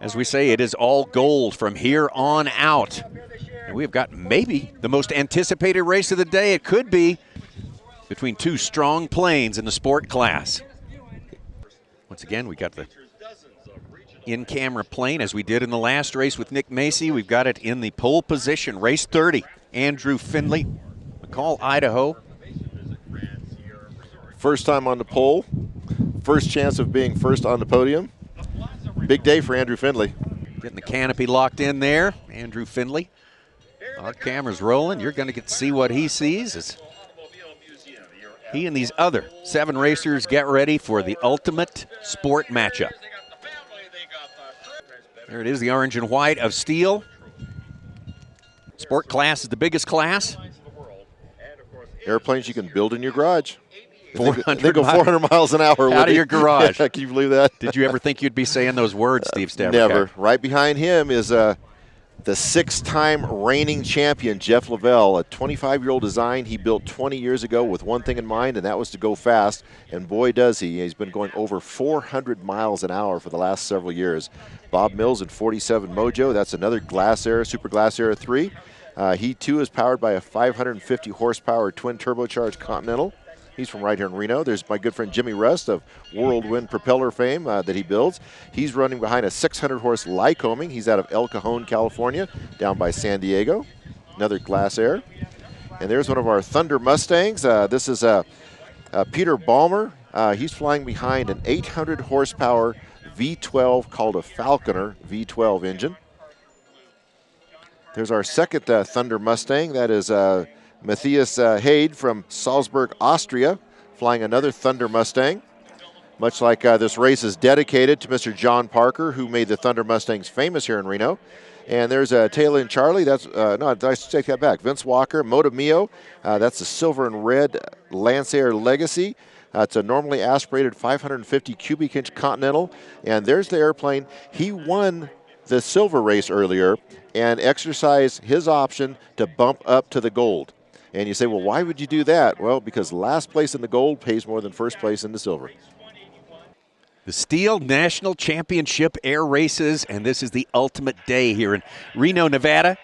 As we say, it is all gold from here on out. And we've got maybe the most anticipated race of the day. It could be between two strong planes in the sport class. Once again, we got the in-camera plane as we did in the last race with Nick Macy. We've got it in the pole position, race 30. Andrew Findlay, McCall, Idaho. First time on the pole, first chance of being first on the podium. Big day for Andrew Findlay. Getting the canopy locked in there, Andrew Findlay. Our camera's rolling. You're going to get to see what he sees as he and these other 7 racers get ready for the ultimate sport matchup. There it is, the orange and white of STIHL. Sport class is the biggest class. Airplanes you can build in your garage. 400 they go 400 miles an hour. Out of your garage. Yeah, can you believe that? Did you ever think you'd be saying those words, Steve Stavrica? Never. Right behind him is the 6-time reigning champion, Jeff LaVelle, a 25-year-old design he built 20 years ago with one thing in mind, and that was to go fast. And boy, does he. He's been going over 400 miles an hour for the last several years. Bob Mills in 47 Mojo. That's another Glasair, Super Glasair 3. He, too, is powered by a 550 horsepower twin turbocharged Continental. He's from right here in Reno. There's my good friend Jimmy Rust of Whirlwind Propeller fame that he builds. He's running behind a 600-horse Lycoming. He's out of El Cajon, California, down by San Diego. Another Glasair. And there's one of our Thunder Mustangs. This is Peter Balmer. He's flying behind an 800-horsepower V12 called a Falconer V12 engine. There's our second Thunder Mustang. That is Matthias Haid from Salzburg, Austria, flying another Thunder Mustang. Much like this race is dedicated to Mr. John Parker, who made the Thunder Mustangs famous here in Reno. And there's Taylor and Charlie. That's no, I should take that back. Vince Walker, Moto Mio. That's the silver and red Lancair Legacy. It's a normally aspirated 550 cubic inch Continental. And there's the airplane. He won the silver race earlier and exercised his option to bump up to the gold. And you say, well, why would you do that? Well, because last place in the gold pays more than first place in the silver. The STIHL National Championship Air Races, and this is the ultimate day here in Reno, Nevada.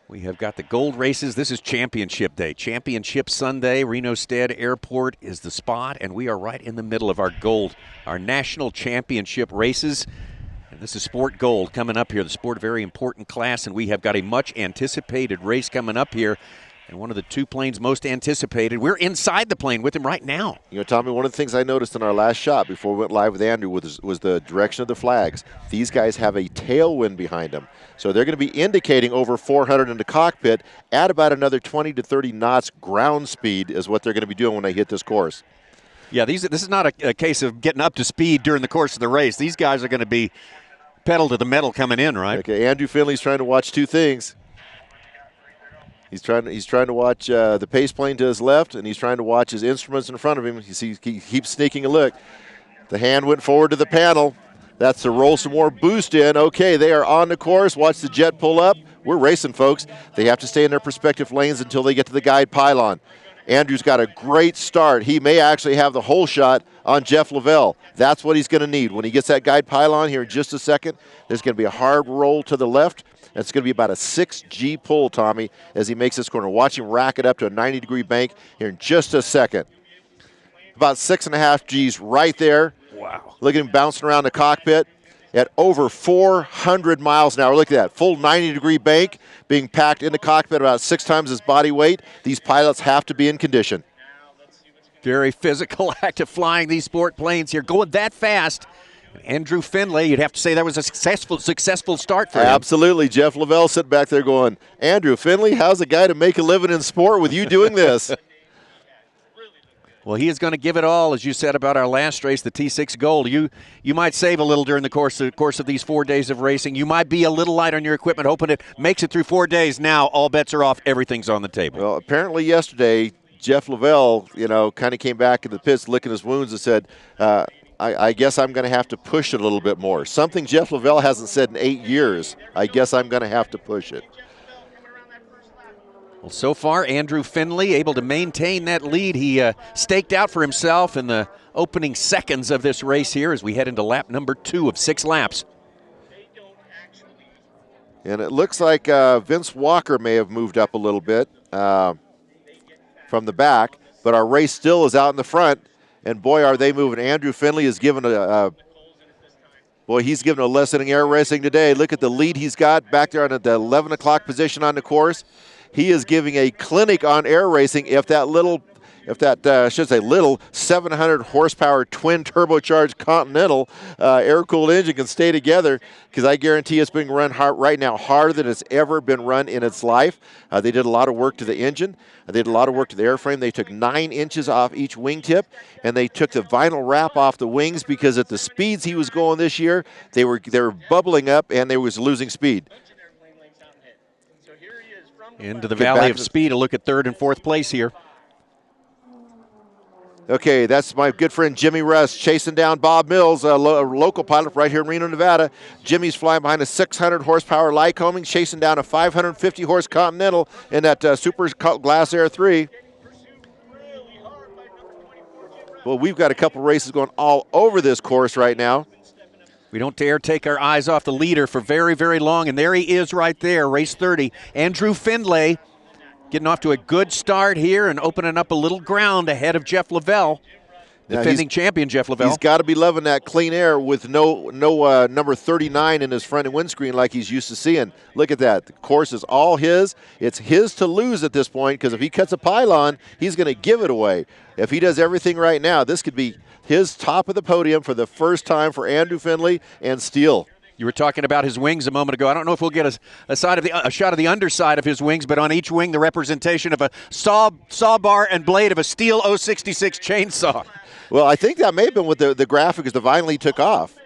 We have got the gold races. This is Championship Day. Championship Sunday, Reno-Stead Airport is the spot, and we are right in the middle of our gold, our National Championship races. And this is Sport Gold coming up here, the sport, a very important class, and we have got a much anticipated race coming up here. And one of the two planes most anticipated. We're inside the plane with him right now. You know, Tommy, one of the things I noticed in our last shot before we went live with Andrew was the direction of the flags. These guys have a tailwind behind them. So they're going to be indicating over 400 in the cockpit at about another 20 to 30 knots ground speed is what they're going to be doing when they hit this course. Yeah, this is not a case of getting up to speed during the course of the race. These guys are going to be pedal to the metal coming in, right? Okay, Andrew Findlay's trying to watch two things. He's trying to watch the pace plane to his left, and he's trying to watch his instruments in front of him. He keeps sneaking a look. The hand went forward to the panel. That's to roll some more boost in. Okay, they are on the course. Watch the jet pull up. We're racing, folks. They have to stay in their respective lanes until they get to the guide pylon. Andrew's got a great start. He may actually have the whole shot on Jeff LaVelle. That's what he's going to need. When he gets that guide pylon here in just a second, there's going to be a hard roll to the left. It's going to be about a 6G pull, Tommy, as he makes this corner. Watch him rack it up to a 90-degree bank here in just a second. About 6.5 Gs right there. Wow. Look at him bouncing around the cockpit at over 400 miles an hour. Look at that. Full 90-degree bank being packed in the cockpit about 6 times his body weight. These pilots have to be in condition. Very physical, active flying, these sport planes here, going that fast. Andrew Findlay, you'd have to say that was a successful start for him. Absolutely. Jeff LaVelle sitting back there going, Andrew Findlay, how's a guy to make a living in sport with you doing this? Well, he is going to give it all, as you said about our last race, the T6 Gold. You might save a little during the course of these 4 days of racing. You might be a little light on your equipment, hoping it makes it through 4 days. Now all bets are off. Everything's on the table. Well, apparently yesterday, Jeff LaVelle, kind of came back in the pits licking his wounds and said, I guess I'm going to have to push it a little bit more. Something Jeff LaVelle hasn't said in 8 years. I guess I'm going to have to push it. Well, so far, Andrew Findlay able to maintain that lead. He staked out for himself in the opening seconds of this race here as we head into lap number 2 of 6 laps. And it looks like Vince Walker may have moved up a little bit from the back, but our race still is out in the front. And boy, are they moving. Andrew Findlay is given he's given a lesson in air racing today. Look at the lead he's got back there on the 11 o'clock position on the course. He is giving a clinic on air racing. If that little 700 horsepower twin turbocharged Continental air-cooled engine can stay together, because I guarantee it's being run hard right now, harder than it's ever been run in its life. They did a lot of work to the engine. They did a lot of work to the airframe. They took 9 inches off each wingtip, and they took the vinyl wrap off the wings, because at the speeds he was going this year, they were bubbling up and they was losing speed. Into the Valley of Speed, a look at 3rd and 4th place here. Okay, that's my good friend Jimmy Russ chasing down Bob Mills, a local pilot right here in Reno, Nevada. Jimmy's flying behind a 600 horsepower Lycoming, chasing down a 550 horse Continental in that Super Glasair 3. Well, we've got a couple races going all over this course right now. We don't dare take our eyes off the leader for very, very long, and there he is right there, race 30. Andrew Findlay getting off to a good start here and opening up a little ground ahead of Jeff LaVelle, defending champion Jeff LaVelle. He's got to be loving that clean air with no number 39 in his front and windscreen like he's used to seeing. Look at that. The course is all his. It's his to lose at this point, because if he cuts a pylon, he's going to give it away. If he does everything right now, this could be his top of the podium for the first time for Andrew Findlay and STIHL. You were talking about his wings a moment ago. I don't know if we'll get a shot of the underside of his wings, but on each wing, the representation of a saw bar and blade of a STIHL 066 chainsaw. Well, I think that may have been what the graphic is, the vinyl he took off.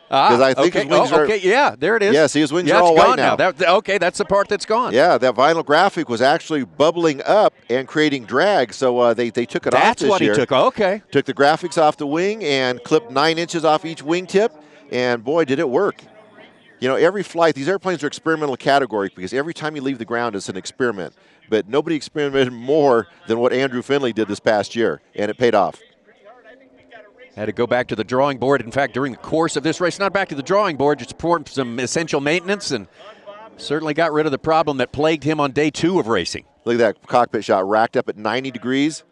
Because I think his wings are... Okay, yeah, there it is. Yeah, see, his wings are all white now. Okay, that's the part that's gone. Yeah, that vinyl graphic was actually bubbling up and creating drag, so they took it off this year. That's what he took, okay. Took the graphics off the wing and clipped 9 inches off each wingtip, and boy, did it work. You know, every flight, these airplanes are experimental category, because every time you leave the ground, it's an experiment. But nobody experimented more than what Andrew Findlay did this past year, and it paid off. Had to go back to the drawing board. In fact, during the course of this race, not back to the drawing board, just performed some essential maintenance and certainly got rid of the problem that plagued him on day 2 of racing. Look at that cockpit shot, racked up at 90 degrees.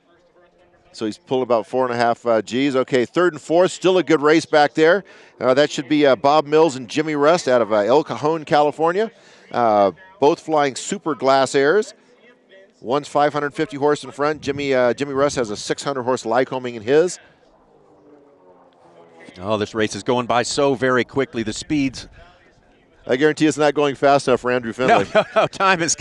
So he's pulling about 4.5 Gs. Okay, 3rd and 4th, still a good race back there. That should be Bob Mills and Jimmy Rust out of El Cajon, California. Both flying Super Glasairs. One's 550 horse in front. Jimmy Rust has a 600 horse Lycoming in his. Oh, this race is going by so very quickly. The speeds. I guarantee it's not going fast enough for Andrew Findlay. No, time is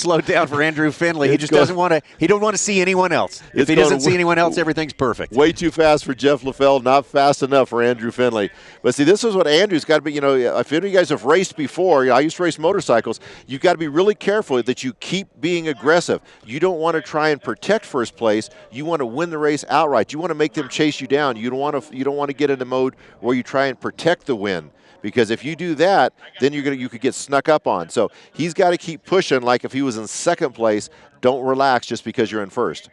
slowed down for Andrew Findlay. He just doesn't want to. He don't want to see anyone else. If he doesn't see anyone else, everything's perfect. Way too fast for Jeff LaVelle, not fast enough for Andrew Findlay. But see, this is what Andrew's got to be. You know, if any of you guys have raced before, I used to race motorcycles. You've got to be really careful that you keep being aggressive. You don't want to try and protect first place. You want to win the race outright. You want to make them chase you down. You don't want to get into mode where you try and protect the win. Because if you do that, then you could get snuck up on. So he's got to keep pushing like if he was in 2nd place. Don't relax just because you're in 1st.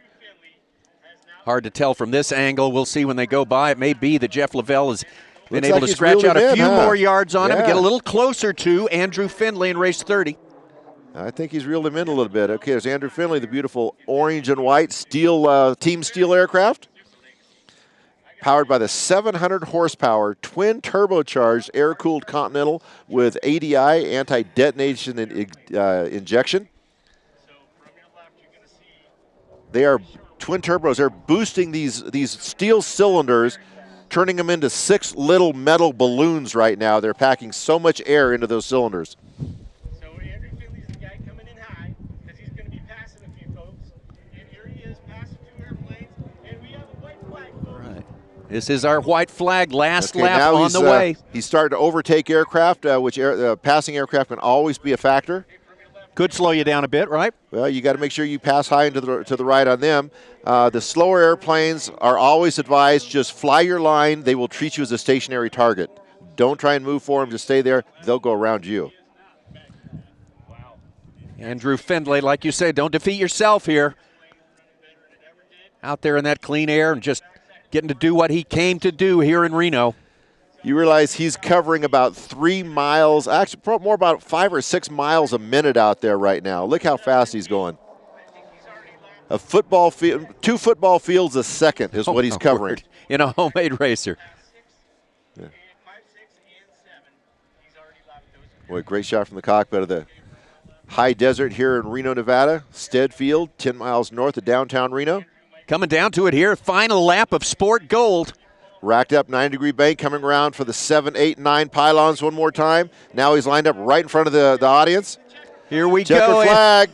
Hard to tell from this angle. We'll see when they go by. It may be that Jeff LaVelle has been able to scratch out a few more yards on him and get a little closer to Andrew Findlay in race 30. I think he's reeled him in a little bit. Okay, there's Andrew Findlay, the beautiful orange and white STIHL, Team STIHL aircraft. Powered by the 700 horsepower twin turbocharged air-cooled Continental with ADI, anti-detonation injection. They are twin turbos. They're boosting these steel cylinders, turning them into 6 little metal balloons right now. They're packing so much air into those cylinders. So Andrew Findlay's the guy coming in high, because he's going to be passing a few folks. And here he is passing 2 airplanes, and we have a white flag, folks. Right. This is our white flag, last lap on the way. He's starting to overtake aircraft, which passing aircraft can always be a factor. Could slow you down a bit, right? Well, you got to make sure you pass high and to the right on them. The slower airplanes are always advised, just fly your line. They will treat you as a stationary target. Don't try and move for them. Just stay there. They'll go around you. Andrew Findlay, like you say, don't defeat yourself here. Out there in that clean air and just getting to do what he came to do here in Reno. You realize he's covering about 3 miles, actually more about 5 or 6 miles a minute out there right now. Look how fast he's going. A football field, 2 football fields a second is what he's covering. Word. In a homemade racer. Yeah. Boy, great shot from the cockpit of the high desert here in Reno, Nevada. Stead Field, 10 miles north of downtown Reno. Coming down to it here, final lap of Sport Gold. Racked up 90-degree bank, coming around for the 7, 8, 9 pylons one more time. Now he's lined up right in front of the audience. Here we Checker go. flag.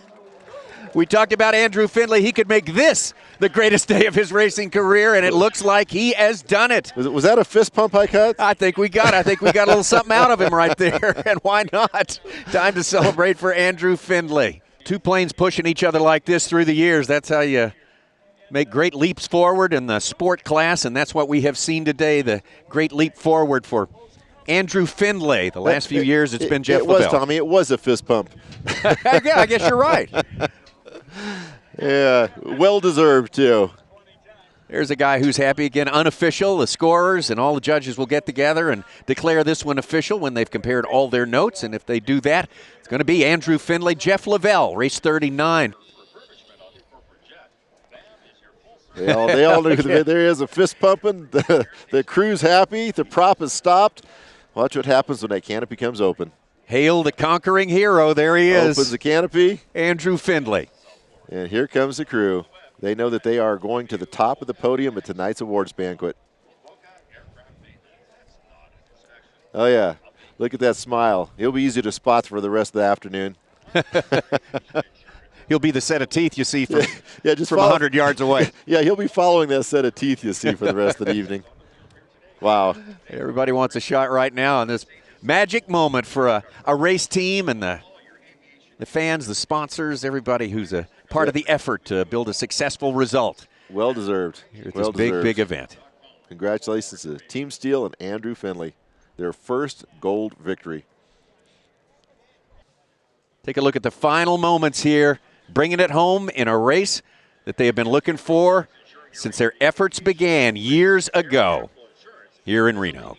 We talked about Andrew Findlay. He could make this the greatest day of his racing career, and it looks like he has done it. Was that a fist pump I cut? I think we got a little something out of him right there, and why not? Time to celebrate for Andrew Findlay. 2 planes pushing each other like this through the years. That's how you make great leaps forward in the sport class, and that's what we have seen today, the great leap forward for Andrew Findlay. The last few years it's been Jeff LaVelle. It was, Tommy. It was a fist pump. Yeah, I guess you're right. Yeah, well-deserved, too. There's a guy who's happy again, unofficial. The scorers and all the judges will get together and declare this one official when they've compared all their notes. And if they do that, it's going to be Andrew Findlay, Jeff LaVelle, race 39. They all knew there is a fist pumping. The crew's happy. The prop is stopped. Watch what happens when that canopy comes open. Hail the conquering hero. There he is. Opens the canopy. Andrew Findlay. And here comes the crew. They know that they are going to the top of the podium at tonight's awards banquet. Oh, yeah. Look at that smile. He'll be easy to spot for the rest of the afternoon. He'll be the set of teeth you see from, just from 100 yards away. Yeah, he'll be following that set of teeth you see for the rest of the evening. Wow. Everybody wants a shot right now on this magic moment for a race team and the fans, the sponsors, everybody who's a part of the effort to build a successful result. Well-deserved. Here at this big event. Congratulations to Team STIHL and Andrew Findlay, their first gold victory. Take a look at the final moments here, bringing it home in a race that they have been looking for since their efforts began years ago here in Reno.